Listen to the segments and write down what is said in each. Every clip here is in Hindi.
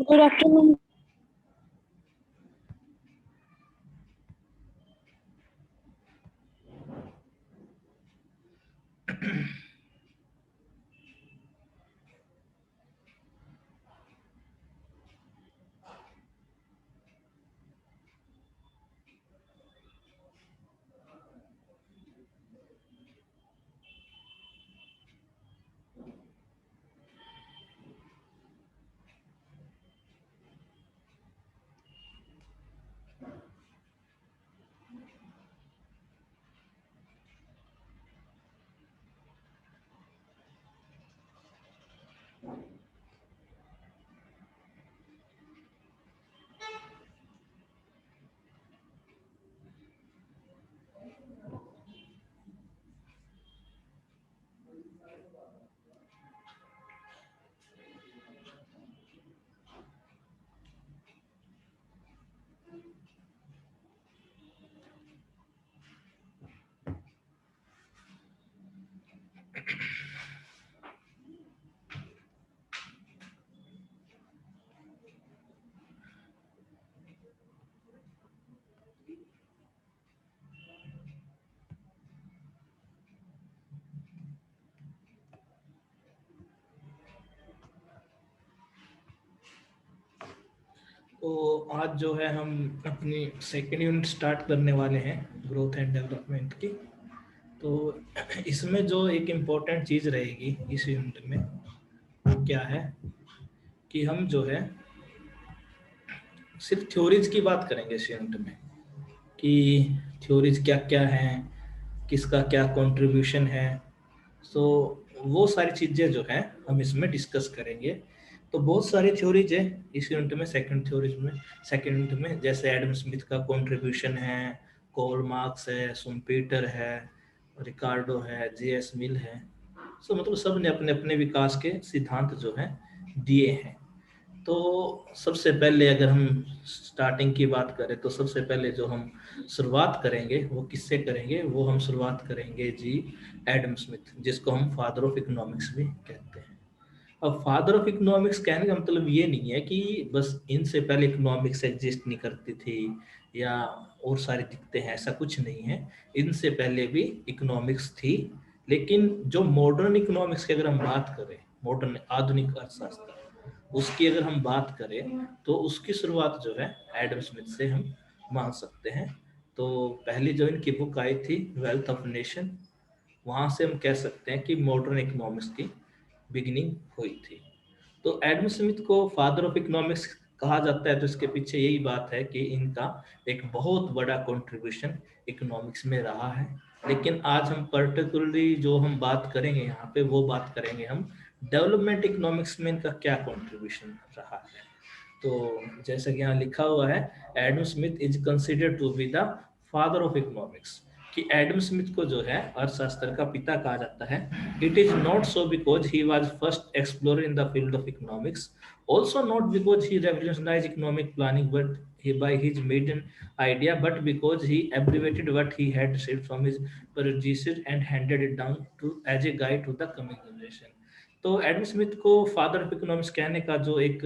Good afternoon. तो आज जो है हम अपनी सेकेंड यूनिट स्टार्ट करने वाले हैं ग्रोथ एंड डेवलपमेंट की। तो इसमें जो एक इम्पोर्टेंट चीज़ रहेगी इस यूनिट में वो क्या है कि हम जो है सिर्फ थ्योरीज की बात करेंगे इस यूनिट में कि थ्योरीज क्या क्या हैं, किसका क्या कंट्रीब्यूशन है। सो वो सारी चीज़ें जो है हम इसमें डिस्कस करेंगे। तो बहुत सारी थ्योरीज है इस यूनिट में, सेकंड यूनिट में जैसे एडम स्मिथ का कंट्रीब्यूशन है, कार्ल मार्क्स है, शुम्पेटर है, रिकार्डो है, जे.एस. मिल है। सो मतलब सब ने अपने अपने विकास के सिद्धांत जो है दिए हैं। तो सबसे पहले अगर हम स्टार्टिंग की बात करें तो सबसे पहले जो हम शुरुआत करेंगे वो किससे करेंगे, वो हम शुरुआत करेंगे जी एडम स्मिथ, जिसको हम फादर ऑफ इकोनॉमिक्स भी कहते हैं। अब फादर ऑफ इकोनॉमिक्स कहने का मतलब ये नहीं है कि बस इनसे पहले इकोनॉमिक्स एग्जिस्ट नहीं करती थी या और सारी दिखते हैं, ऐसा कुछ नहीं है। इनसे पहले भी इकोनॉमिक्स थी, लेकिन जो मॉडर्न इकोनॉमिक्स की अगर हम बात करें, मॉडर्न आधुनिक अर्थशास्त्र, उसकी अगर हम बात करें तो उसकी शुरुआत जो है एडम स्मिथ से हम मान सकते हैं। तो पहली जो इनकी बुक आई थी वेल्थ ऑफ नेशन, वहां से हम कह सकते हैं कि मॉडर्न इकोनॉमिक्स की बिगिनिंग हुई थी। तो एडम स्मिथ को फादर ऑफ इकोनॉमिक्स कहा जाता है, तो इसके पीछे यही बात है कि इनका एक बहुत बड़ा कंट्रीब्यूशन इकोनॉमिक्स में रहा है। लेकिन आज हम पर्टिकुलरली जो हम बात करेंगे यहाँ पे वो बात करेंगे हम डेवलपमेंट इकोनॉमिक्स में इनका क्या कंट्रीब्यूशन रहा है। तो जैसे कि यहाँ लिखा हुआ है, Adam Smith is considered to be the father of economics, कि एडम स्मिथ को जो है अर्थशास्त्र का पिता कहा जाता है। It is not so because he was first explorer in the field of economics, also not because he revolutionized economic planning but by his maiden idea, but because he abbreviated what he had received from his predecessors and handed it down to as a guide to the coming generation। तो एडम स्मिथ को फादर ऑफ इकोनॉमिक्स कहने का जो एक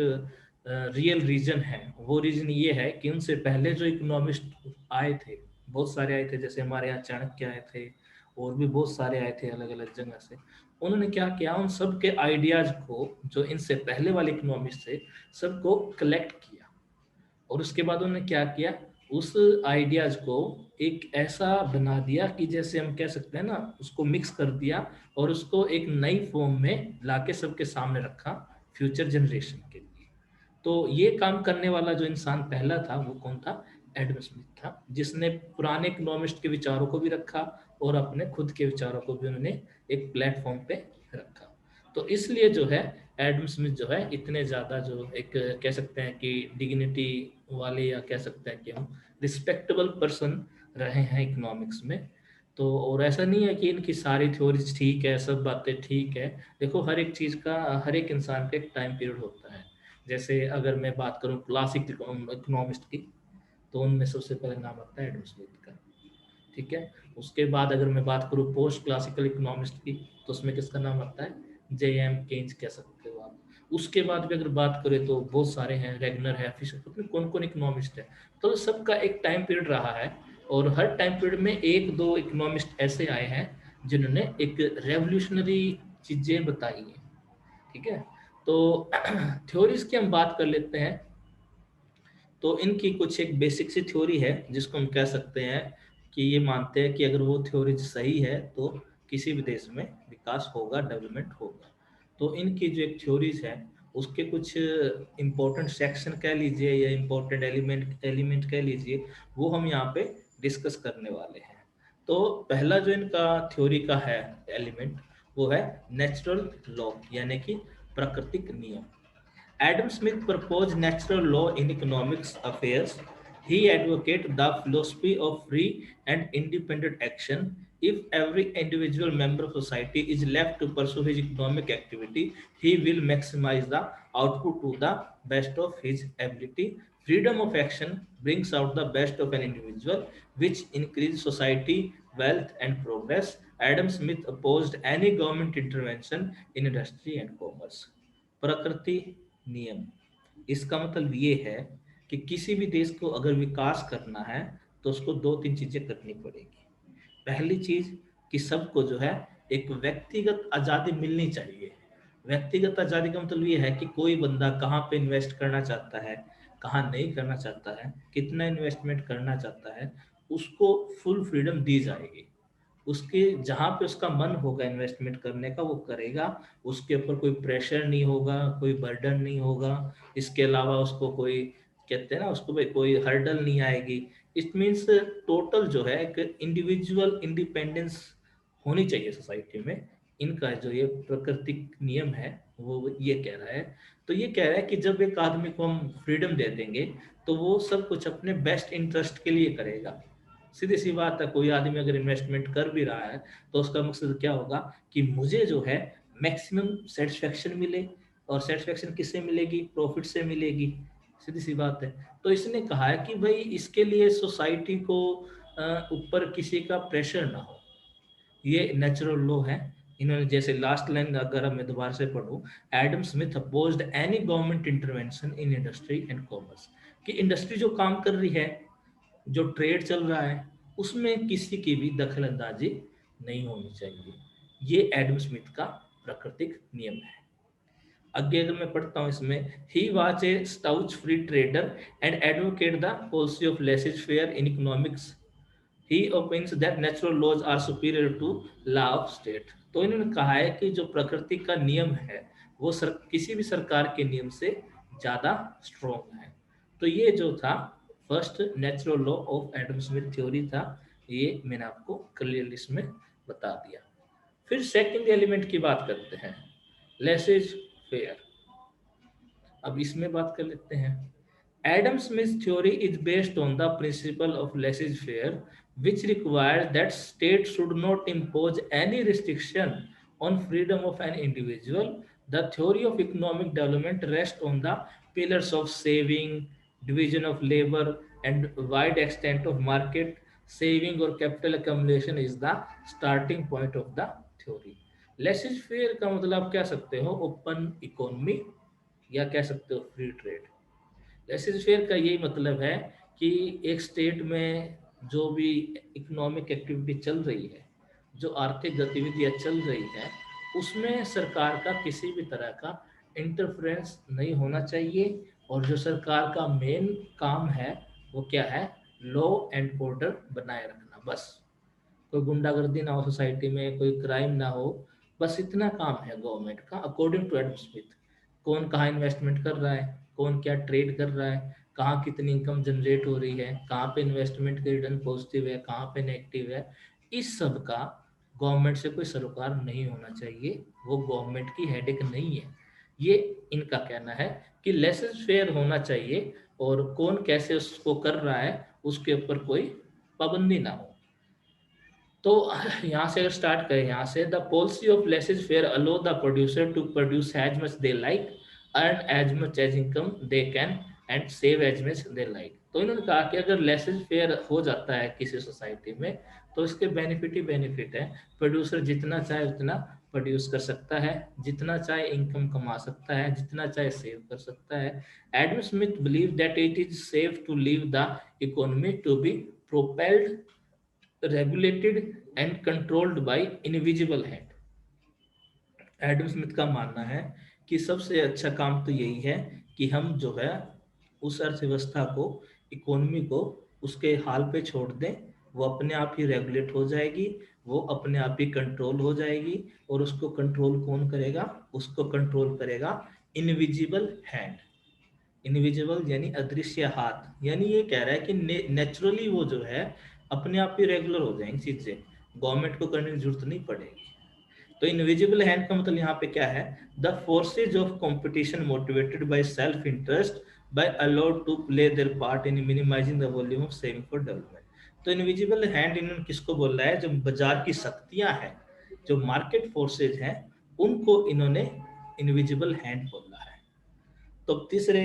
रियल रीजन है, वो रीजन ये है कि उनसे पहले जो इकोनॉमिस्ट आए थे, बहुत सारे आए थे, जैसे हमारे यहाँ चाणक्य आए थे और भी बहुत सारे आए थे अलग अलग जगह से। उन्होंने क्या किया, उन सब के आइडियाज को जो इनसे पहले वाले इकोनॉमिस्ट थे सबको कलेक्ट किया, और उसके बाद उन्होंने क्या किया, उस आइडियाज को एक ऐसा बना दिया कि जैसे हम कह सकते हैं ना, उसको मिक्स कर दिया और उसको एक नई फॉर्म में लाके सबके सामने रखा फ्यूचर जनरेशन के लिए। तो ये काम करने वाला जो इंसान पहला था वो कौन था, एडम स्मिथ था, जिसने पुराने इकोनॉमिस्ट के विचारों को भी रखा और अपने खुद के विचारों को भी उन्होंने एक प्लेटफॉर्म पे रखा। तो इसलिए जो है एडम स्मिथ जो है इतने ज़्यादा जो एक कह सकते हैं कि डिग्निटी वाले, या कह सकते हैं कि हम रिस्पेक्टेबल पर्सन रहे हैं इकोनॉमिक्स में। तो और ऐसा नहीं है कि इनकी सारी थ्योरीज ठीक है, सब बातें ठीक है। देखो, हर एक चीज़ का, हर एक इंसान का एक टाइम पीरियड होता है। जैसे अगर मैं बात करूं क्लासिक इकोनॉमिस्ट की, तो उनमें सबसे पहले नाम आता है एडम स्मिथ का। ठीक है। उसके बाद अगर मैं बात करूं पोस्ट क्लासिकल इकोनॉमिस्ट की, तो उसमें किसका नाम आता है, जे एम केन्स कह सकते हो आप। उसके बाद भी अगर बात करें तो बहुत सारे हैं, रेगनर है, फिशर, पता नहीं कौन कौन इकोनॉमिस्ट है। तो सबका एक टाइम पीरियड रहा है, और हर टाइम पीरियड में एक दो इकोनॉमिस्ट ऐसे आए हैं जिन्होंने एक रेवोल्यूशनरी चीजें बताई हैं। ठीक है, तो थ्योरीज की हम बात कर लेते हैं। तो इनकी कुछ एक बेसिक सी थ्योरी है जिसको हम कह सकते हैं कि ये मानते हैं कि अगर वो थ्योरी सही है तो किसी भी देश में विकास होगा, डेवलपमेंट होगा। तो इनकी जो एक थ्योरीज है उसके कुछ इंपॉर्टेंट सेक्शन कह लीजिए या इंपॉर्टेंट एलिमेंट एलिमेंट कह लीजिए, वो हम यहाँ पे डिस्कस करने वाले हैं। तो पहला जो इनका थ्योरी का है एलिमेंट, वो है नेचुरल लॉ, यानी कि प्राकृतिक नियम। Adam Smith proposed natural law in economics affairs. He advocated the philosophy of free and independent action. If every individual member of society is left to pursue his economic activity, he will maximize the output to the best of his ability. Freedom of action brings out the best of an individual, which increases society, wealth, and progress. Adam Smith opposed any government intervention in industry and commerce. प्रकृति नियम, इसका मतलब ये है कि किसी भी देश को अगर विकास करना है तो उसको दो तीन चीजें करनी पड़ेगी। पहली चीज कि सबको जो है एक व्यक्तिगत आजादी मिलनी चाहिए। व्यक्तिगत आजादी का मतलब ये है कि कोई बंदा कहाँ पे इन्वेस्ट करना चाहता है, कहाँ नहीं करना चाहता है, कितना इन्वेस्टमेंट करना चाहता है, उसको फुल फ्रीडम दी जाएगी। उसके जहाँ पे उसका मन होगा इन्वेस्टमेंट करने का वो करेगा। उसके ऊपर कोई प्रेशर नहीं होगा, कोई बर्डन नहीं होगा। इसके अलावा उसको कोई, कहते हैं ना, उसको भाई कोई हर्डल नहीं आएगी। इट मीन्स टोटल जो है एक इंडिविजुअल इंडिपेंडेंस होनी चाहिए सोसाइटी में। इनका जो ये प्राकृतिक नियम है वो ये कह रहा है। तो ये कह रहा है कि जब एक आदमी को हम फ्रीडम दे देंगे तो वो सब कुछ अपने बेस्ट इंटरेस्ट के लिए करेगा। सीधी सी बात है, कोई आदमी अगर इन्वेस्टमेंट कर भी रहा है तो उसका मकसद क्या होगा कि मुझे जो है मैक्सिमम सेटिस्फेक्शन मिले। और सेटिस्फेक्शन किससे मिलेगी? प्रॉफिट से मिलेगी। सीधी सी बात है। तो इसने कहा है कि भाई इसके लिए सोसाइटी को ऊपर किसी का प्रेशर ना हो, ये नेचुरल लॉ है। इन्होंने जैसे लास्ट लाइन अगर मैं दोबारा से पढ़ूं, Adam Smith opposed any government intervention in industry and commerce, कि इंडस्ट्री जो काम कर रही है, जो ट्रेड चल रहा है, उसमें किसी की भी दखल अंदाजी नहीं होनी चाहिए। ये एडम स्मिथ का प्राकृतिक नियम है। आगे अगर मैं पढ़ता हूँ इसमें, he was a staunch free trader and advocate the policy of laissez faire in economics. He opines that natural laws are superior to law of state। तो इन्होंने कहा है कि जो प्रकृति का नियम है वो किसी भी सरकार के नियम से ज्यादा स्ट्रॉन्ग है। तो ये जो था first natural law of Adam Smith theory था, ये मैंने आपको क्लियरली इसमें बता दिया। फिर सेकंड एलिमेंट की बात करते हैं, लेसेज फेयर। अब इसमें बात कर लेते हैं। Adam Smith's theory is based on the principle of laissez-faire, which requires that states should not impose any restriction on freedom of an individual. The theory of economic development rests on the pillars of saving, division of labor, and wide extent of market. Saving or capital accumulation is the starting point of the theory। laissez-faire का मतलब आप कह सकते हो ओपन इकोनॉमी, या कह सकते हो फ्री ट्रेड। लेसेज फेयर का यही मतलब है कि एक स्टेट में जो भी इकोनॉमिक एक्टिविटी चल रही है, जो आर्थिक गतिविधियां चल रही हैं, उसमें सरकार का किसी भी तरह का इंटरफेरेंस नहीं होना चाहिए। और जो सरकार का मेन काम है वो क्या है? लॉ एंड ऑर्डर बनाए रखना, बस। कोई गुंडागर्दी ना हो सोसाइटी में, कोई क्राइम ना हो, बस इतना काम है गवर्नमेंट का अकॉर्डिंग टू एडम स्मिथ। कौन कहाँ इन्वेस्टमेंट कर रहा है, कौन क्या ट्रेड कर रहा है, कहाँ कितनी इनकम जनरेट हो रही है, कहाँ पे इन्वेस्टमेंट के रिटर्न पॉजिटिव है, कहाँ पे नेगेटिव है, इस सब का गवर्नमेंट से कोई सरोकार नहीं होना चाहिए। वो गवर्नमेंट की हेडेक नहीं है। ये इनका कहना है कि लेसेस फेयर होना चाहिए, और कौन कैसे उसको कर रहा है उसके ऊपर कोई पाबंदी ना हो। तो यहाँ से अगर स्टार्ट करें, यहाँ से the policy of laissez faire allow the producer to produce as much they like, earn as much as income they can, and save as much they like. तो इन्होंने कहा कि अगर लेसेज फेयर हो जाता है किसी सोसाइटी में तो इसके बेनिफिट ही बेनिफिट है। प्रोड्यूसर जितना चाहे उतना प्रोड्यूस कर सकता है, जितना चाहे इनकम कमा सकता है, जितना चाहे सेव कर सकता है। Adam Smith believe that it is safe to leave the economy to be propelled, regulated and controlled by invisible hand। Adam Smith का मानना है कि सबसे अच्छा काम तो यही है कि हम जो है उस अर्थव्यवस्था को, इकोनॉमी को उसके हाल पे छोड़ दें, वो अपने आप ही रेगुलेट हो जाएगी, वो अपने आप ही कंट्रोल हो जाएगी। और उसको कंट्रोल कौन करेगा? उसको कंट्रोल करेगा इनविजिबल हैंड। इनविजिबल यानी अदृश्य हाथ, यानी ये कह रहा है कि नेचुरली वो जो है अपने आप ही रेगुलर हो जाएंगी चीजें, गवर्नमेंट को करने की जरूरत नहीं पड़ेगी। तो इनविजिबल हैंड का मतलब यहाँ पे क्या है? The forces of competition motivated by self interest by allowed to play their part in minimizing the volume of saving for development. तो इनविजिबल हैंड इन्होंने किसको बोला है? जो बाजार की शक्तियां हैं, जो मार्केट फोर्सेज हैं, उनको इन्होंने इनविजिबल हैंड बोला है। तो तीसरे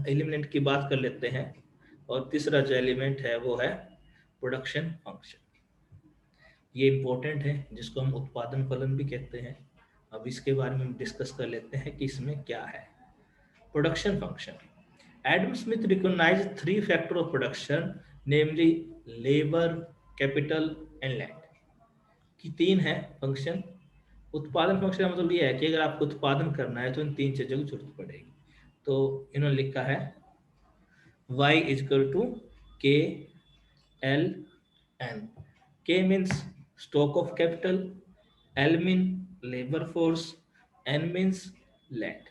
एलिमेंट की बात कर लेते हैं, और तीसरा जो एलिमेंट है वो है प्रोडक्शन फंक्शन। ये इंपॉर्टेंट है, जिसको हम उत्पादन फलन भी कहते हैं। अब इसके बारे में डिस्कस कर लेते हैं कि इसमें क्या है production function. Adam Smith recognize three factor of production, namely labour, capital and land. कि तीन है फंक्शन। उत्पादन फंक्शन का मतलब ये है कि अगर आपको उत्पादन करना है तो इन तीन चीजों की जरूरत पड़ेगी। तो इन्होंने लिखा है y is equal to k l n। k means stock of capital, l mean labor force, n means land।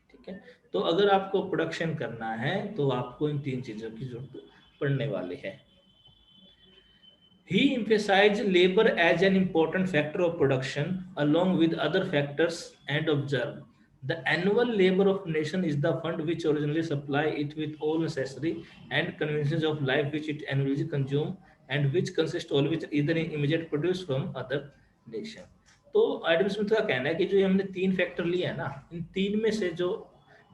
ठीक है, तो अगर आपको प्रोडक्शन करना है तो आपको इन तीन चीजों की जरूरत पड़ने वाली है। He emphasized labor as an important factor of production along with other factors and observed the annual labor of nation is the fund which originally supply it with all necessary and conveniences of life which it annually consume and which consist always either in immediate produce from other nation। तो एडम स्मिथ का कहना है कि जो हमने तीन फैक्टर लिए हैं ना, इन तीन में से जो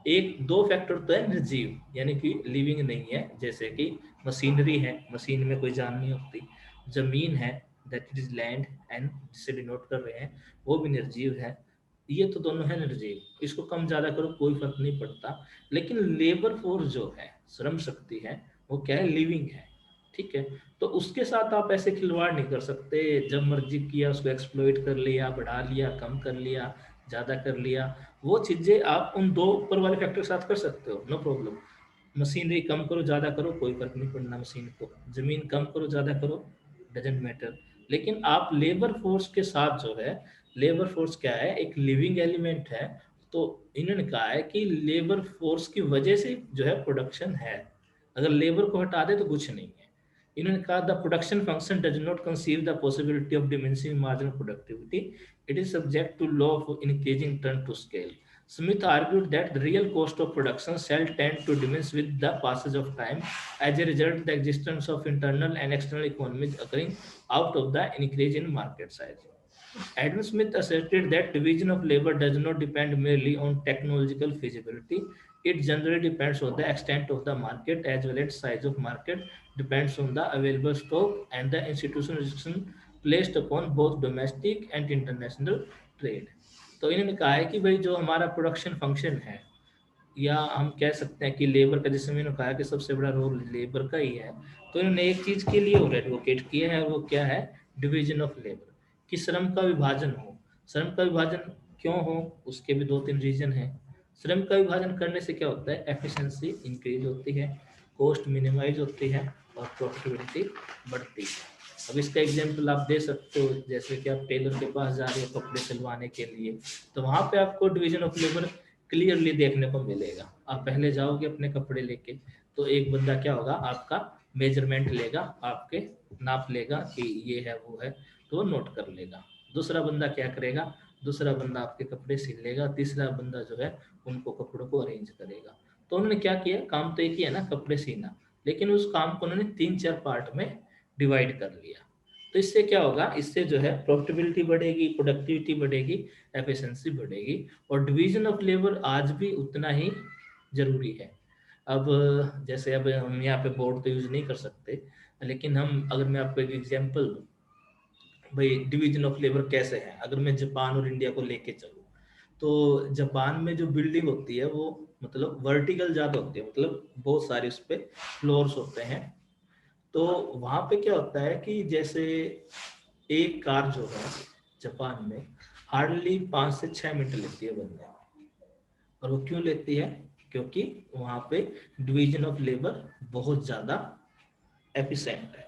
एक दो फैक्टर तो है निर्जीव यानी कि लिविंग नहीं है, जैसे कि मशीनरी है, मशीन में कोई जान नहीं होती। जमीन है, दैट इज लैंड एंड जिसे डिनोट कर रहे हैं वो भी निर्जीव है। ये तो दोनों है निर्जीव, इसको कम ज्यादा करो कोई फर्क नहीं पड़ता। लेकिन लेबर फोर्स जो है, श्रम शक्ति है, वो क्या है? लिविंग है। ठीक है, तो उसके साथ आप ऐसे खिलवाड़ नहीं कर सकते, जब मर्जी किया उसको एक्सप्लॉइट कर लिया, बढ़ा लिया, कम कर लिया, ज्यादा कर लिया। वो चीजें आप उन दो ऊपर वाले फैक्टर के साथ कर सकते हो, नो प्रॉब्लम। मशीनरी कम करो ज्यादा करो कोई फर्क नहीं पड़ना मशीन को, जमीन कम करो ज्यादा करो डजेंट मैटर। लेकिन आप लेबर फोर्स के साथ जो है, लेबर फोर्स क्या है? एक लिविंग एलिमेंट है। तो इन्होंने कहा है कि लेबर फोर्स की वजह से जो है प्रोडक्शन है, अगर लेबर को हटा दे तो कुछ नहीं है। इन्होंने कहा the production function does not conceive the possibility of diminishing marginal productivity, it is subject to law of increasing turn to scale. Smith argued that the real cost of production shall tend to diminish with the passage of time. As a result, the existence of internal and external economies occurring out of the increase in market size. Adam Smith asserted that division of labor does not depend merely on technological feasibility. It generally depends on the extent of the market as well as size of market, depends on the available stock and the institutional restriction placed upon both domestic and international trade। तो इन्होंने कहा है कि भाई जो हमारा प्रोडक्शन फंक्शन है, या हम कह सकते हैं कि लेबर का, जैसे मैंने कहा कि सबसे बड़ा रोल लेबर का ही है, तो इन्होंने एक चीज के लिए और एडवोकेट किया है, और वो क्या है? डिवीजन ऑफ लेबर, कि श्रम का विभाजन हो। श्रम का विभाजन क्यों हो? उसके भी दो तीन रीजन है। श्रम का विभाजन करने से क्या होता है? एफिशिएंसी इंक्रीज होती है, कॉस्ट मिनिमाइज होती है और प्रॉफिटेबिलिटी बढ़ती है। अब इसका एग्जांपल आप दे सकते हो, जैसे कि आप टेलर के पास जा रहे हो कपड़े सिलवाने के लिए, तो वहां पे आपको डिवीजन ऑफ लेबर क्लियरली देखने को मिलेगा। आप पहले जाओगे अपने कपड़े लेके, तो एक बंदा क्या होगा? आपका मेजरमेंट लेगा, आपके नाप लेगा कि ये है वो है, तो वो नोट कर लेगा। दूसरा बंदा क्या करेगा? दूसरा बंदा आपके कपड़े सिल लेगा, तीसरा बंदा जो है उनको कपड़ों को अरेंज करेगा। तो उन्होंने क्या किया? काम तो एक ही है ना, कपड़े सीना, लेकिन उस काम को उन्होंने तीन चार पार्ट में डिवाइड कर लिया। तो इससे क्या होगा? इससे जो है प्रॉफिटेबिलिटी बढ़ेगी, प्रोडक्टिविटी बढ़ेगी, एफिशिएंसी बढ़ेगी। और डिवीजन ऑफ लेबर आज भी उतना ही जरूरी है। अब जैसे अब हम यहाँ पे बोर्ड तो यूज नहीं कर सकते, लेकिन हम, अगर मैं आपको एक एग्जांपल दूं, भाई डिवीजन ऑफ लेबर कैसे है। अगर मैं जापान और इंडिया को लेके चलूँ, तो जापान में जो बिल्डिंग होती है वो मतलब वर्टिकल ज्यादा होती है, मतलब बहुत सारे उस पे फ्लोर्स होते हैं। तो वहां पे क्या होता है कि जैसे एक कार जो है जापान में हार्डली 5 से 6 मिनट लेती है बनने में। और वो क्यों लेती है? क्योंकि वहां पे डिवीजन ऑफ लेबर बहुत ज्यादा एफिशिएंट है।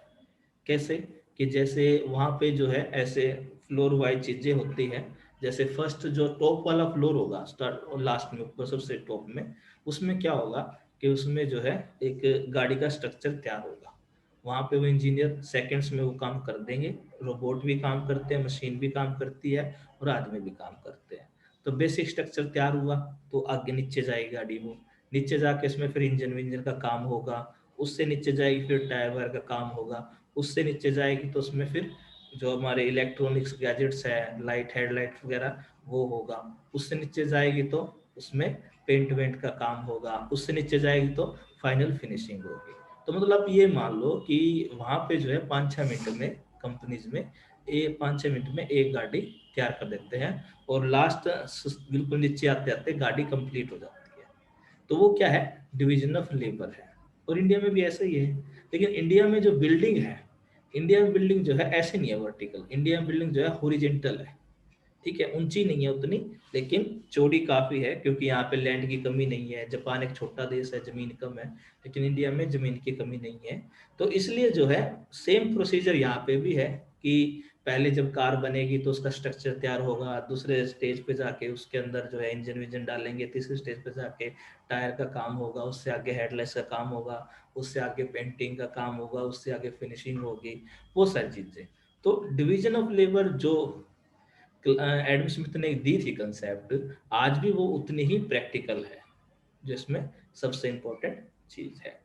कैसे? कि जैसे वहां पे जो है ऐसे फ्लोर वाइज चीजें होती है। जैसे फर्स्ट जो टॉप वाला फ्लोर होगा, स्टार्ट और लास्ट में, ऊपर सबसे टॉप में, उसमें क्या होगा कि उसमें जो है एक गाड़ी का स्ट्रक्चर तैयार होगा। वहां पे वो इंजीनियर सेकंड्स में वो काम कर देंगे। रोबोट भी काम करते हैं, मशीन भी काम करती है, और आदमी भी काम करते हैं। तो बेसिक स्ट्रक्चर तैयार हुआ, तो आगे नीचे जाएगी गाड़ी वो। नीचे जाके इसमें फिर इंजन विंजन का काम होगा। उससे नीचे जाएगी फिर टायर वायर का काम होगा। उससे नीचे जाएगी तो उसमें फिर जो हमारे इलेक्ट्रॉनिक्स गैजेट्स है, लाइट, हेडलाइट वगैरह, वो होगा। उससे नीचे जाएगी तो उसमें पेंट वेंट का काम होगा। उससे नीचे जाएगी तो फाइनल फिनिशिंग होगी। तो मतलब ये मान लो कि वहां पे जो है 5-6 मिनट में कंपनीज में 5-6 मिनट में एक गाड़ी तैयार कर देते हैं। और लास्ट बिल्कुल नीचे आते आते गाड़ी कंप्लीट हो जाती है। तो वो क्या है? डिवीजन ऑफ लेबर है। और इंडिया में भी ऐसा ही है। लेकिन इंडिया में जो बिल्डिंग है, इंडिया में बिल्डिंग जो है ऐसे नहीं है वर्टिकल। इंडिया में बिल्डिंग जो है हॉरिजेंटल है। ठीक है, ऊंची नहीं है उतनी, लेकिन चौड़ी काफी है, क्योंकि यहाँ पे लैंड की कमी नहीं है। जापान एक छोटा देश है, जमीन कम है, लेकिन इंडिया में जमीन की कमी नहीं है। तो इसलिए जो है सेम प्रोसीजर यहाँ पे भी है कि पहले जब कार बनेगी तो उसका स्ट्रक्चर तैयार होगा, दूसरे स्टेज पे जाके उसके अंदर जो है इंजन विंजन डालेंगे, तीसरे स्टेज पे जाके टायर का काम होगा, उससे आगे हेडलाइट्स का काम होगा, उससे आगे पेंटिंग का काम होगा, उससे आगे फिनिशिंग होगी, वो सारी चीजें। तो डिवीजन ऑफ लेबर जो एडम स्मिथ ने दी थी कंसेप्ट, आज भी वो उतनी ही प्रैक्टिकल है, जिसमें सबसे इम्पोर्टेंट चीज है।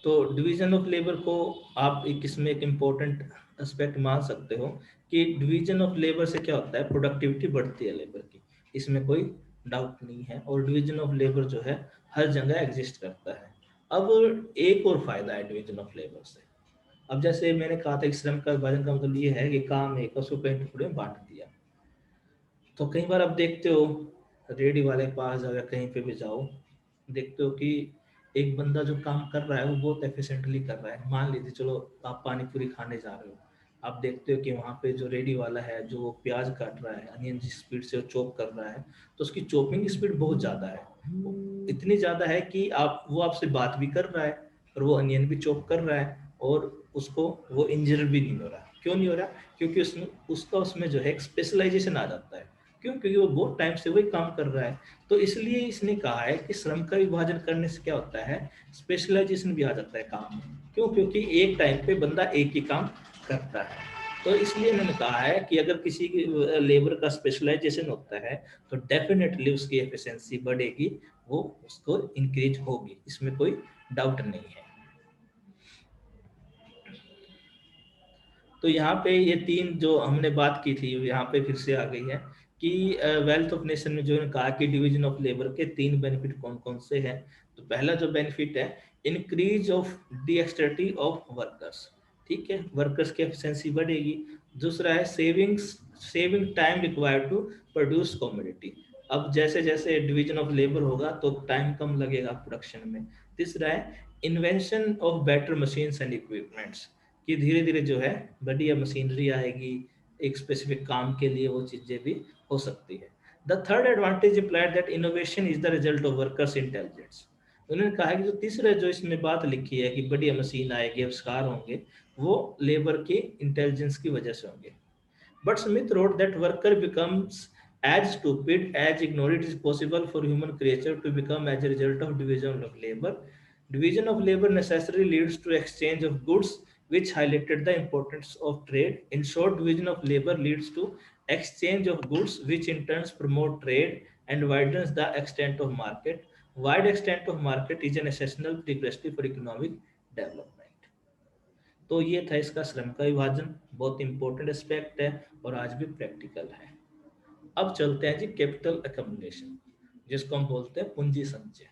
तो डिवीजन ऑफ लेबर को आप एक इसमें एक इम्पोर्टेंट एस्पेक्ट मान सकते हो कि डिवीजन ऑफ लेबर से क्या होता है, प्रोडक्टिविटी बढ़ती है लेबर की, इसमें कोई डाउट नहीं है। और डिवीजन ऑफ लेबर जो है हर जगह एग्जिस्ट करता है। अब एक और फायदा है डिवीजन ऑफ लेबर से। अब जैसे मैंने कहा था कि श्रम का विभाजन का मतलब ये है कि काम एक उसको कई टुकड़े में बांट दिया। तो कई बार आप देखते हो, रेडी वाले के पास जाओ या कहीं पे भी जाओ, देखते हो कि एक बंदा जो काम कर रहा है वो बहुत एफिशिएंटली कर रहा है। मान लीजिए चलो आप पानी पूरी खाने जा रहे हो, आप देखते हो कि वहाँ पे जो रेडी वाला है जो वो प्याज काट रहा है, अनियन जिस स्पीड से वो चॉप कर रहा है, तो उसकी चॉपिंग स्पीड बहुत ज़्यादा है। इतनी ज़्यादा है कि आप वो आपसे बात भी कर रहा है और वो अनियन भी चॉप कर रहा है, और उसको वो इंजर भी नहीं हो रहा। क्यों नहीं हो रहा? क्योंकि उसमें उसका उसमें जो है एक स्पेशलाइजेशन आ जाता है। क्यों? क्योंकि वो बहुत टाइम से वही काम कर रहा है। तो इसलिए इसने कहा है कि श्रम का विभाजन करने से क्या होता है, स्पेशलाइजेशन भी आ जाता है काम में। क्यों? क्योंकि एक टाइम पे बंदा एक ही काम करता है। तो इसलिए इन्होंने कहा है कि अगर किसी की लेबर का स्पेशलाइजेशन होता है तो डेफिनेटली उसकी एफिशिएंसी बढ़ेगी, वो उसको इंक्रीज होगी, इसमें कोई डाउट नहीं है। तो यहाँ पे ये तीन जो हमने बात की थी यहाँ पे फिर से आ गई है कि वेल्थ ऑफ नेशन में जो इन्होंने कहा कि डिवीजन ऑफ लेबर के तीन बेनिफिट कौन कौन से हैं। तो पहला जो बेनिफिट है, increase of dexterity of workers. ठीक है, वर्कर्स की एफिशिएंसी बढ़ेगी। दूसरा है savings, saving time required to produce commodity. अब जैसे जैसे डिवीजन ऑफ लेबर होगा तो टाइम कम लगेगा प्रोडक्शन में। तीसरा है invention of better machines and equipments, कि धीरे धीरे जो है बढ़िया मशीनरी आएगी, एक स्पेसिफिक काम के लिए वो चीजें भी हो सकती है। The third advantage implied that innovation is the result of workers intelligence. उन्होंने कहा कि जो तीसरा जो इसमें बात लिखी है कि बढ़िया मशीन आएगी, आविष्कार होंगे, वो लेबर की इंटेलिजेंस की वजह से होंगे। But Smith wrote that worker becomes as stupid as ignore it is possible for human creature to become as a result of division of labor. Division of labor necessarily leads to exchange of goods, which highlighted the importance of trade. In short, division of labor leads to exchange of goods, which in turn promote trade and widens the extent of market. Wide extent of market is an essential prerequisite for economic development. तो ये था इसका श्रम का विभाजन, बहुत इंपॉर्टेंट एस्पेक्ट है और आज भी प्रैक्टिकल है। अब चलते हैं जी कैपिटल अकोमोडेशन, जिसको हम बोलते हैं पूंजी संचय।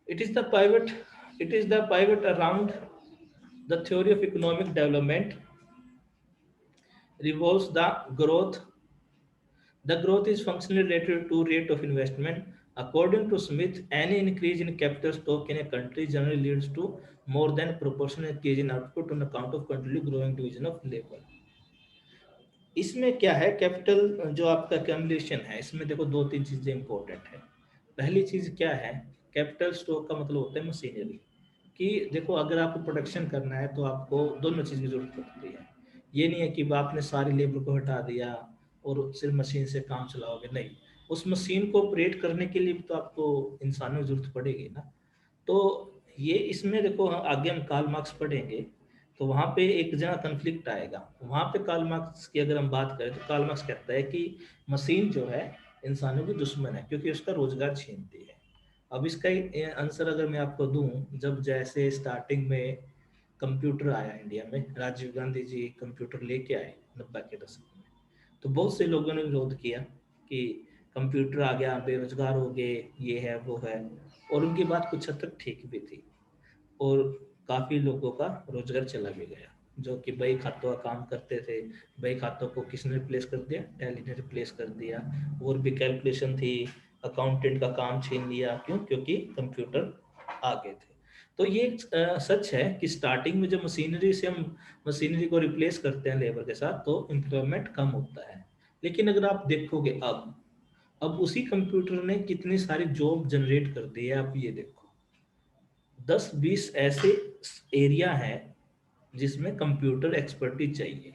It is the pivot, it is the pivot around The theory of economic development revolves the growth is functionally related to rate of investment. According to Smith, any increase in capital stock in a country generally leads to more than proportional increase in output on account of continually growing division of labor. इसमें क्या है, कैपिटल जो आपका कैमुलेशन है, इसमें देखो दो तीन चीजें इंपॉर्टेंट है। पहली चीज क्या है, कैपिटल स्टॉक का मतलब होता है मशीनरी। कि देखो अगर आपको प्रोडक्शन करना है तो आपको दोनों चीज की जरूरत पड़ती है। ये नहीं है कि आपने सारी लेबर को हटा दिया और सिर्फ मशीन से काम चलाओगे, नहीं। उस मशीन को ऑपरेट करने के लिए भी तो आपको इंसानों की जरूरत पड़ेगी ना। तो ये इसमें देखो आगे हम कार्ल मार्क्स पढ़ेंगे तो वहाँ पे एक जगह कन्फ्लिक्ट आएगा। वहाँ पे कार्ल मार्क्स की अगर हम बात करें तो कार्ल मार्क्स कहता है कि मशीन जो है इंसानों की दुश्मन है क्योंकि उसका रोजगार छीनती है। अब इसका आंसर अगर मैं आपको दूं, जब जैसे स्टार्टिंग में कंप्यूटर आया इंडिया में, राजीव गांधी जी कंप्यूटर लेके आए 90 के दशक में, तो बहुत से लोगों ने विरोध किया कि कंप्यूटर आ गया, बेरोजगार हो गए, ये है वो है। और उनकी बात कुछ हद तक ठीक भी थी और काफ़ी लोगों का रोजगार चला भी गया। जो कि बही खातों का काम करते थे, बही खातों को किसने रिप्लेस कर दिया, टैली ने रिप्लेस कर दिया। और भी कैलकुलेशन थी, अकाउंटेंट का काम छीन लिया, क्यों? क्योंकि कंप्यूटर आ गए थे। तो ये सच है कि स्टार्टिंग में जब मशीनरी से हम मशीनरी को रिप्लेस करते हैं लेबर के साथ तो एम्प्लॉयमेंट कम होता है। लेकिन अगर आप देखोगे अब उसी कंप्यूटर ने कितनी सारी जॉब जनरेट कर दी है, आप ये देखो 10-20 ऐसे एरिया हैं जिसमें कंप्यूटर एक्सपर्टीज चाहिए।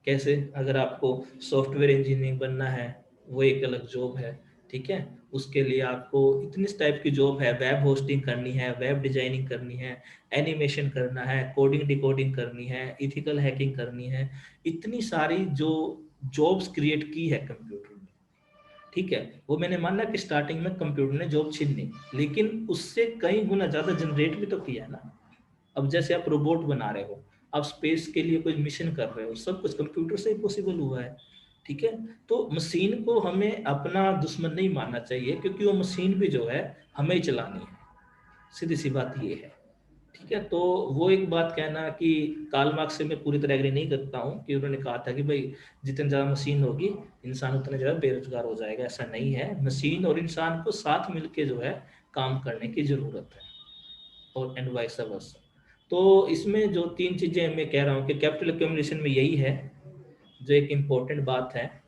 कैसे? अगर आपको सॉफ्टवेयर इंजीनियरिंग बनना है, वो एक अलग जॉब है, ठीक है। उसके लिए आपको इतनी टाइप की जॉब है, वेब होस्टिंग करनी है, वेब डिजाइनिंग करनी है, एनिमेशन करना है, कोडिंग डिकोडिंग करनी है, इथिकल हैकिंग करनी है। इतनी सारी जो जॉब्स क्रिएट की है कंप्यूटर ने, ठीक है। वो मैंने माना कि स्टार्टिंग में कंप्यूटर ने जॉब छीन ली, लेकिन उससे कई गुना ज्यादा जनरेट भी तो किया है ना। अब जैसे आप रोबोट बना रहे हो, आप स्पेस के लिए कोई मिशन कर रहे हो, सब कुछ कंप्यूटर से ही पॉसिबल हुआ है, ठीक है। तो मशीन को हमें अपना दुश्मन नहीं मानना चाहिए क्योंकि वो मशीन भी जो है हमें ही चलानी है, सीधी सी बात ये है, ठीक है। तो वो एक बात कहना कि कार्ल मार्क्स से मैं पूरी तरह एग्री नहीं करता हूँ कि उन्होंने कहा था कि भाई जितनी ज़्यादा मशीन होगी इंसान उतना ज़्यादा बेरोजगार हो जाएगा, ऐसा नहीं है। मशीन और इंसान को साथ मिलके जो है काम करने की ज़रूरत है, और एंड वाइस वर्सा। तो इसमें जो तीन चीज़ें मैं कह रहा हूँ कि कैपिटल एक्यूमुलेशन में यही है जो एक इम्पोर्टेंट बात है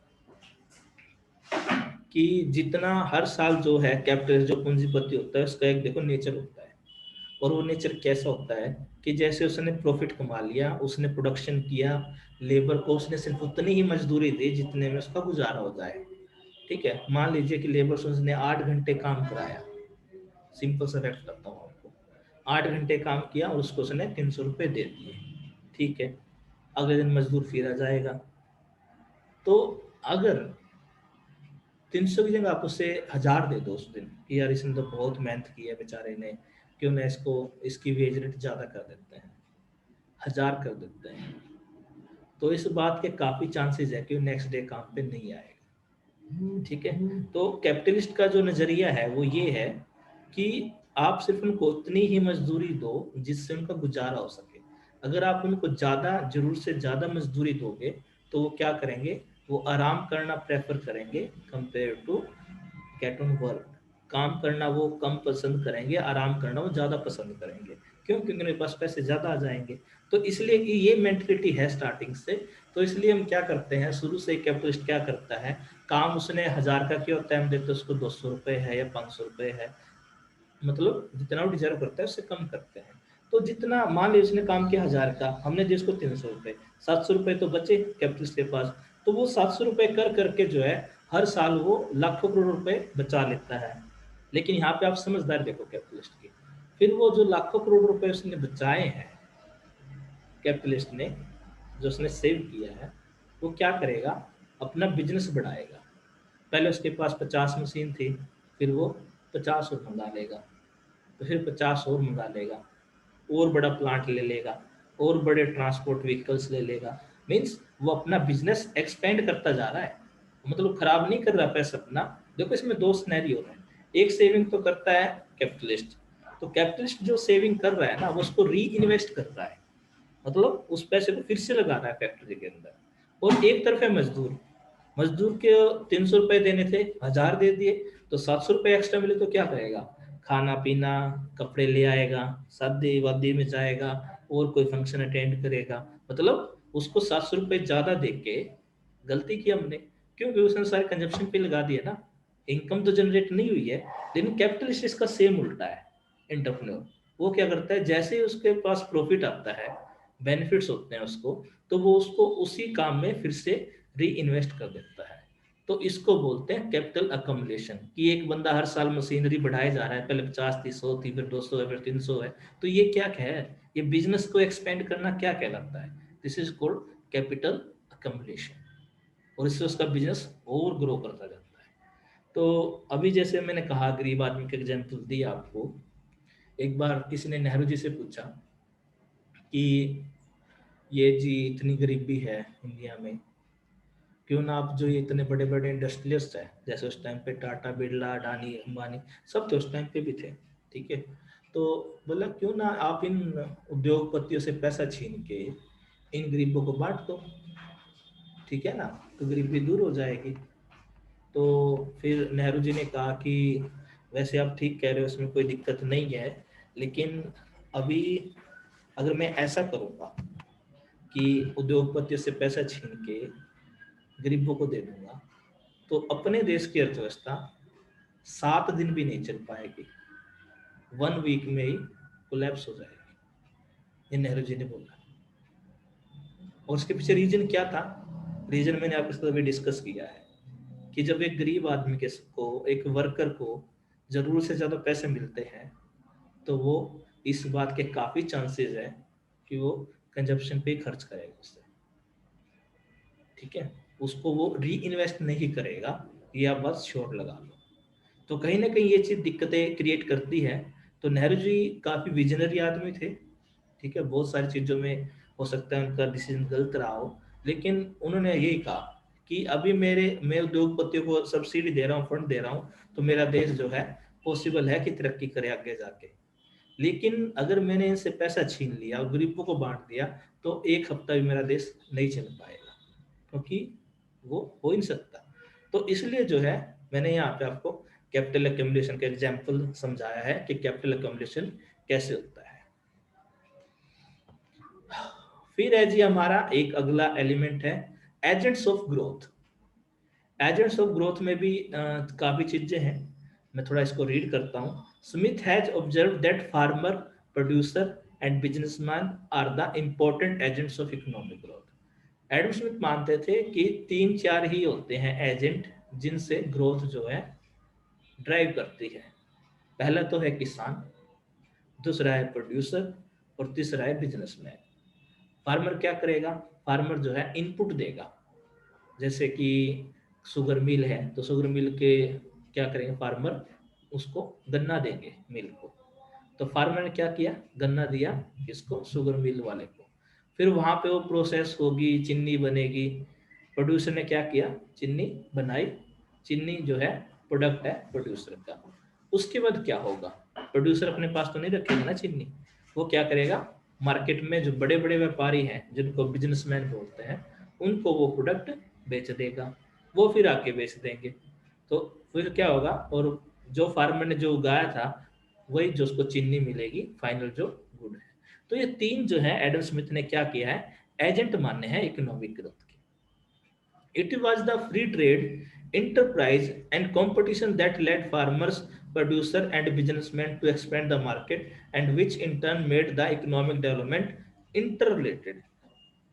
कि जितना हर साल जो है कैपिटल जो पूंजीपति होता है उसका एक देखो नेचर होता है। और वो नेचर कैसा होता है कि जैसे उसने प्रॉफिट कमा लिया, उसने प्रोडक्शन किया, लेबर को उसने सिर्फ उतनी ही मजदूरी दी जितने में उसका गुजारा हो जाए, ठीक है। मान लीजिए कि लेबर से उसने 8 घंटे काम कराया, सिंपल सा फैक्ट बताता हूँ आपको, 8 घंटे काम किया और उसको उसने 300 रुपये दे दिए, ठीक है। अगले दिन मजदूर फिर आ जाएगा, तो अगर 300 की जगह आप उसे 1000 दे दो उस दिन कि यार इसने तो बहुत मेहनत की है बेचारे ने, क्यों ना इसको इसकी वेज रेट ज़्यादा कर देते हैं, 1000 कर देते हैं, तो इस बात के काफ़ी चांसेस है कि वो नेक्स्ट डे काम पे नहीं आएगा, ठीक है। तो कैपिटलिस्ट का जो नज़रिया है वो ये है कि आप सिर्फ उनको उतनी ही मजदूरी दो जिससे उनका गुजारा हो सके। अगर आप उनको ज़्यादा जरूर से ज़्यादा मजदूरी दोगे तो वो क्या करेंगे, वो आराम करना प्रेफर करेंगे compare to get on work. काम करना वो कम पसंद करेंगे, आराम करना वो ज़्यादा पसंद करेंगे, क्यों? क्योंकि उनके पास पैसे ज़्यादा आ जाएंगे। तो इसलिए कि ये मेंटलिटी है स्टार्टिंग से। तो इसलिए हम क्या करते हैं, शुरू से कैपिटलिस्ट क्या करता है, काम उसने 1000 का किया होता है, हम देते उसको 200 रुपये है या 500 रुपये है, मतलब जितना वो डिजर्व करता है उससे कम करते हैं। तो जितना मान लीजिए उसने काम किया 1000 का, हमने दिया उसको 300 रुपये, 700 रुपये तो बचे कैपिटलिस्ट के पास। तो वो 700 रुपये कर करके जो है हर साल वो लाखों करोड़ रुपए बचा लेता है। लेकिन यहाँ पे आप समझदार देखो कैपिटलिस्ट की, फिर वो जो लाखों करोड़ रुपए उसने बचाए हैं कैपिटलिस्ट ने, जो उसने सेव किया है, वो क्या करेगा, अपना बिजनेस बढ़ाएगा। पहले उसके पास 50 मशीन थी, फिर वो 50 और मंगा लेगा, तो फिर 50 और मंगा लेगा, और बड़ा प्लांट ले लेगा, और बड़े ट्रांसपोर्ट व्हीकल्स ले लेगा। मीन्स वो अपना बिजनेस एक्सपेंड करता जा रहा है, मतलब खराब नहीं कर रहा पैसा अपना। देखो इसमें दो सिनेरियो है, एक सेविंग तो करता है कैपिटलिस्ट, तो कैपिटलिस्ट जो सेविंग कर रहा है ना वो उसको री इन्वेस्ट कर रहा है, मतलब उस पैसे को फिर से लगाना है फैक्ट्री के अंदर। और एक तरफ है मजदूर, मजदूर के 300 रुपए देने थे, 1000 दे दिए, तो 700 रुपए एक्स्ट्रा मिले तो क्या करेगा, खाना पीना, कपड़े ले आएगा, शादी वादी में जाएगा, और कोई फंक्शन अटेंड करेगा। मतलब उसको 700 रुपए ज्यादा दे के गलती की हमने, क्योंकि उसने सारे कंजप्शन पे लगा दिया ना, इनकम तो जनरेट नहीं हुई है। लेकिन कैपिटलिस्ट इसका सेम उल्टा है, एंटरप्रेन्योर वो क्या करता है, जैसे ही उसके पास प्रॉफिट आता है, बेनिफिट्स होते हैं उसको, तो वो उसको उसी काम में फिर से री इन्वेस्ट कर देता है। तो इसको बोलते हैं कैपिटल अकमलेशन, कि एक बंदा हर साल मशीनरी बढ़ाए जा रहा है, पहले 50 30 थी, फिर 200 है, फिर 300 है। तो ये क्या है, ये बिजनेस को एक्सपेंड करना क्या कहलाता है, दिस इज कॉल्ड कैपिटल अकमलेशन। और इससे उसका बिजनेस और ग्रो करता जाता है। तो अभी जैसे मैंने कहा गरीब आदमी का एग्जाम्पल दिया आपको, एक बार किसी ने नेहरू जी से पूछा कि ये जी इतनी गरीबी है इंडिया में, क्यों ना आप जो ये इतने बड़े बड़े इंडस्ट्रियलिस्ट हैं, जैसे उस टाइम पे टाटा बिरला अडानी अंबानी सब तो उस टाइम पे भी थे, ठीक है, तो बोला क्यों ना आप इन उद्योगपतियों से पैसा छीन के इन गरीबों को बांट दो, ठीक है ना, तो गरीबी दूर हो जाएगी। तो फिर नेहरू जी ने कहा कि वैसे आप ठीक कह रहे हो, इसमें कोई दिक्कत नहीं है, लेकिन अभी अगर मैं ऐसा करूँगा कि उद्योगपतियों से पैसा छीन के गरीबों को दे दूंगा, तो अपने देश की अर्थव्यवस्था 7 दिन भी नहीं चल पाएगी, 1 वीक में ही कोलैप्स हो जाएगी, ये नेहरू जी ने बोला। और उसके पीछे रीजन क्या था, रीजन मैंने आपके साथ अभी डिस्कस किया है, कि जब एक गरीब आदमी के को, एक वर्कर को जरूरत से ज्यादा पैसे मिलते हैं, तो वो इस बात के काफी चांसेस है कि वो कंजप्शन पे ही खर्च करेगा उससे, ठीक है, उसको वो री इन्वेस्ट नहीं करेगा, ये आप बस श्योर लगा लो। तो कहीं ना कहीं ये चीज दिक्कतें क्रिएट करती है। तो नेहरू जी काफी विजनरी आदमी थे, ठीक है, बहुत सारी चीजों में हो सकता है उनका डिसीजन गलत रहा हो, लेकिन उन्होंने यही कहा कि अभी मैं उद्योगपतियों को सब्सिडी दे रहा हूँ, फंड दे रहा हूँ, तो मेरा देश जो है पॉसिबल है कि तरक्की करे आगे जाके। लेकिन अगर मैंने इनसे पैसा छीन लिया और गरीबों को बांट दिया, तो एक हफ्ता भी मेरा देश नहीं चल पाएगा, क्योंकि वो हो ही नहीं सकता। तो इसलिए जो है, मैंने यहाँ पे आपको कैपिटल एक्यूमुलेशन का एग्जाम्पल समझाया है कि कैपिटल एक्यूमुलेशन कैसे होता है। फिर है जी हमारा एक अगला एलिमेंट है agents of growth. Agents of growth में भी काफी चीजें हैं, मैं थोड़ा इसको रीड करता हूँ। Smith has observe that farmer, producer and businessman are the important agents of economic growth. Adam Smith मानते थे कि 3 4 ही होते हैं एजेंट जिनसे ग्रोथ जो है ड्राइव करती है। पहला तो है किसान, दूसरा है प्रोड्यूसर, और तीसरा है बिजनेसमैन। फार्मर क्या करेगा, फार्मर जो है इनपुट देगा, जैसे कि शुगर मिल है, तो शुगर मिल के क्या करेंगे फार्मर, उसको गन्ना देंगे मिल को। तो फार्मर ने क्या किया, गन्ना दिया इसको शुगर मिल वाले को, फिर वहां पे वो प्रोसेस होगी, चीनी बनेगी। प्रोड्यूसर ने क्या किया, चीनी बनाई, चीनी जो है प्रोडक्ट है प्रोड्यूसर का। उसके बाद क्या होगा, प्रोड्यूसर अपने पास तो नहीं रखेगा ना चीनी, वो क्या करेगा, मार्केट में जो बड़े बड़े व्यापारी हैं जिनको बिजनेसमैन बोलते हैं, उनको वो प्रोडक्ट बेच देगा, वो फिर आके बेच देंगे। तो फिर क्या होगा, और जो फार्मर ने जो उगाया था वही जो उसको चीनी मिलेगी, फाइनल जो गुड है। तो ये तीन जो है एडम स्मिथ ने क्या किया है, एजेंट माने हैं इकोनॉमिक ग्रोथ के। It was the free trade, enterprise and competition that led farmers, producer and businessmen to expand the market, and which in turn made the economic development interrelated.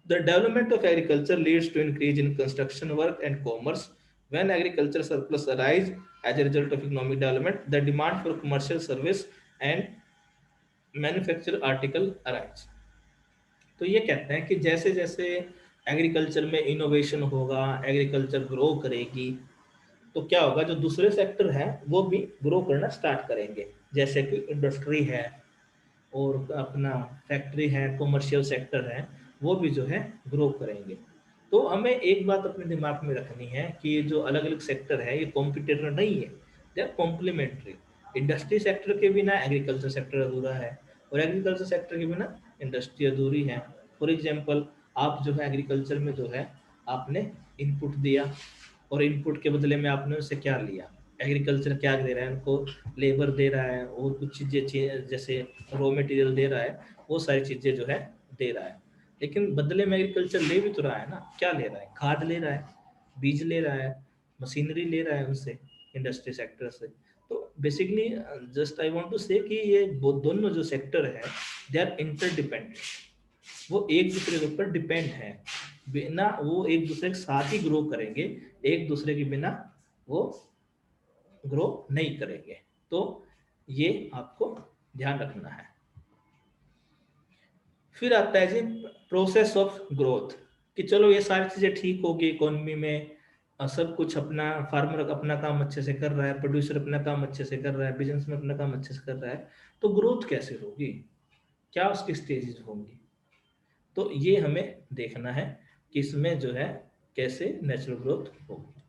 The development of agriculture leads to increase in construction work and commerce. When agriculture surplus arise as a result of economic development, the demand for commercial service and manufactured article arise. तो ये कहते हैं कि जैसे जैसे एग्रीकल्चर में इनोवेशन होगा, एग्रीकल्चर ग्रो करेगी, तो क्या होगा, जो दूसरे सेक्टर हैं वो भी ग्रो करना स्टार्ट करेंगे, जैसे कि इंडस्ट्री है, और अपना फैक्ट्री है, कमर्शियल सेक्टर है, वो भी जो है ग्रो करेंगे। तो हमें एक बात अपने दिमाग में रखनी है कि ये जो अलग अलग सेक्टर है ये कॉम्पिटिटर नहीं है, they are complementary. Industry sector के बिना एग्रीकल्चर सेक्टर अधूरा है, और एग्रीकल्चर सेक्टर के बिना इंडस्ट्री अधूरी है। फॉर एग्जाम्पल आप जो है एग्रीकल्चर में जो है आपने इनपुट दिया, और इनपुट के बदले में आपने उससे क्या लिया। एग्रीकल्चर क्या दे रहा है उनको, लेबर दे रहा है और कुछ चीजें जैसे रॉ मटेरियल दे रहा है, वो सारी चीजें जो है दे रहा है। लेकिन बदले में एग्रीकल्चर ले भी तो रहा है ना, क्या ले रहा है, खाद ले रहा है, बीज ले रहा है, मशीनरी ले रहा है उनसे, इंडस्ट्री सेक्टर से। तो basically just I want to say कि ये दोनों जो सेक्टर है दे आर इंटरडिपेंडेंट, वो एक दूसरे के ऊपर डिपेंड है, बिना वो एक दूसरे के साथ ही ग्रो करेंगे, एक दूसरे के बिना वो ग्रो नहीं करेंगे। तो ये आपको ध्यान रखना है। फिर आता है जी प्रोसेस ऑफ ग्रोथ, कि चलो ये सारी चीजें ठीक होगी इकोनॉमी में, सब कुछ अपना फार्मर अपना काम अच्छे से कर रहा है, प्रोड्यूसर अपना काम अच्छे से कर रहा है, बिजनेस में अपना काम अच्छे से कर रहा है, तो ग्रोथ कैसे होगी, क्या उसकी स्टेजेस होंगी। तो ये हमें देखना है कि इसमें जो है कैसे नेचुरल ग्रोथ होगी।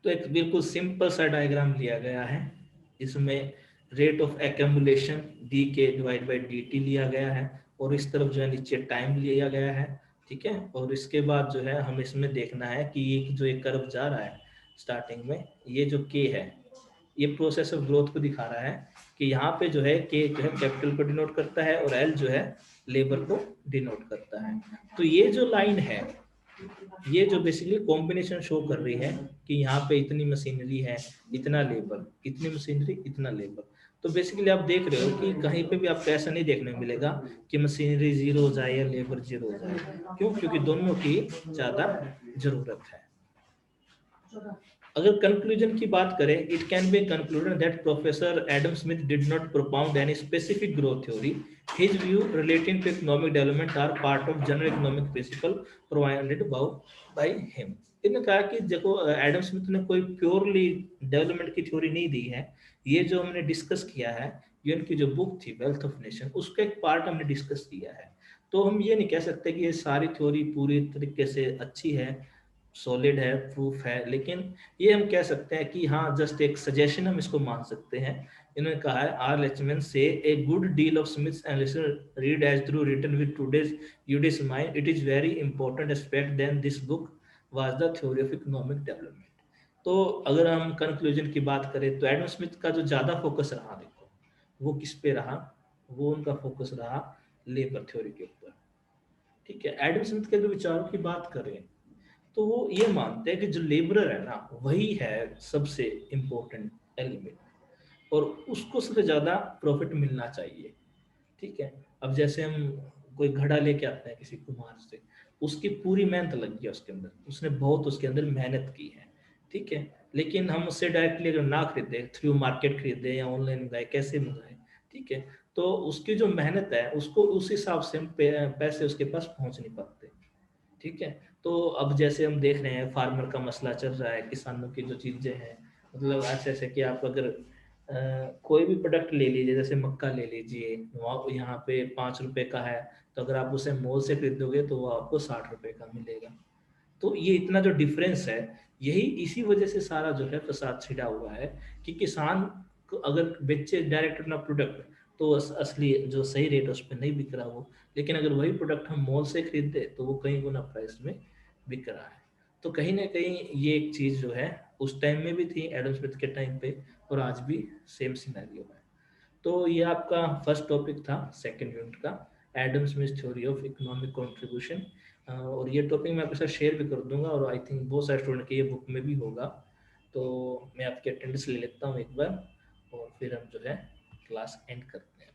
तो एक बिल्कुल सिंपल सा डायग्राम लिया गया है, इसमें रेट ऑफ एक्यूमुलेशन डी के डिवाइड बाई डी टी लिया गया है, और इस तरफ जो है नीचे टाइम लिया गया है, ठीक है। और इसके बाद जो है हम इसमें देखना है कि ये जो एक कर्व जा रहा है स्टार्टिंग में, ये जो के है ये प्रोसेस ऑफ ग्रोथ को दिखा रहा है, कि यहाँ पे जो है के जो है कैपिटल को डिनोट करता है और एल जो है लेबर को डिनोट करता है। तो ये जो लाइन है, ये जो बेसिकली कॉम्बिनेशन शो कर रही है कि यहाँ पे इतनी मशीनरी है, इतना लेबर, इतनी मशीनरी, इतना लेबर। तो बेसिकली आप देख रहे हो कि कहीं पे भी आपको ऐसा नहीं देखने को मिलेगा कि मशीनरी जीरो हो जाए या लेबर जीरो हो जाए। क्यों? क्योंकि दोनों की ज्यादा जरूरत है। अगर कंक्लूजन की बात करें, it can be concluded that professor Adam Smith did not प्रोपाउंड any specific growth theory. His view relating to economic development are part of general economic principle provided by him. इन्होंने कहा कि देखो एडम स्मिथ ने कोई प्योरली डेवलपमेंट की थ्योरी नहीं दी है, ये जो हमने डिस्कस किया है, ये उनकी जो बुक थी वेल्थ ऑफ नेशन, उसका एक पार्ट हमने डिस्कस किया है। तो हम ये नहीं कह सकते कि ये सारी थ्योरी पूरी तरीके से अच्छी है, सॉलिड है, प्रूफ है, लेकिन ये हम कह सकते हैं कि हाँ जस्ट एक सजेशन हम इसको मान सकते हैं। इन्होंने कहा है R Lekachman says a good deal of Smith's analysis reads as though written with today's यूडिस mind it is very important aspect then this book was the theory of economic development. तो अगर हम कंक्लूजन की बात करें तो एडम स्मिथ का जो ज्यादा फोकस रहा, देखो वो किस पे रहा, वो उनका फोकस रहा लेबर थ्योरी के ऊपर। ठीक है, एडम स्मिथ के अगर विचारों की बात करें तो वो ये मानते हैं कि जो लेबरर है ना वही है सबसे इम्पोर्टेंट एलिमेंट, और उसको सबसे ज्यादा प्रॉफिट मिलना चाहिए। ठीक है, अब जैसे हम कोई घड़ा लेके आते हैं किसी कुम्हार से, उसकी पूरी मेहनत लगी है उसके अंदर, उसने बहुत उसके अंदर मेहनत की है। ठीक है, लेकिन हम उससे डायरेक्टली अगर ना खरीदे, थ्रू मार्केट खरीदे या ऑनलाइन मंगाए, कैसे मंगाए, ठीक है, तो उसकी जो मेहनत है उसको उस हिसाब से हम पैसे उसके पास पहुंच नहीं पाते। ठीक है, तो अब जैसे हम देख रहे हैं फार्मर का मसला चल रहा है, किसानों की जो चीजें हैं, मतलब ऐसे ऐसे कि आप अगर कोई भी प्रोडक्ट ले लीजिए, जैसे मक्का ले लीजिए, वहाँ यहाँ पे 5 रुपए का है, तो अगर आप उसे मोल से खरीदोगे तो वो आपको 60 रुपए का मिलेगा। तो ये इतना जो डिफरेंस है, यही इसी वजह से सारा जो है फसाद छिड़ा हुआ है, कि किसान को अगर बेचे डायरेक्ट अपना प्रोडक्ट, तो असली जो सही रेट है उस पर नहीं बिक रहा वो, लेकिन अगर वही प्रोडक्ट हम मॉल से खरीदते तो वो कहीं गुना प्राइस में बिक रहा है। तो कहीं ना कहीं ये एक चीज जो है उस टाइम में भी थी एडम स्मिथ के टाइम पे, और आज भी सेम सिनेरियो है। तो ये आपका फर्स्ट टॉपिक था सेकंड यूनिट का, Adam Smith theory of economic contribution. और ये टॉपिक मैं आपके साथ शेयर भी कर दूंगा, और आई थिंक बहुत सारे स्टूडेंट के ये बुक में भी होगा। तो मैं आपकी अटेंडेंस ले लेता हूँ एक बार, और फिर हम जो है क्लास एंड करते हैं।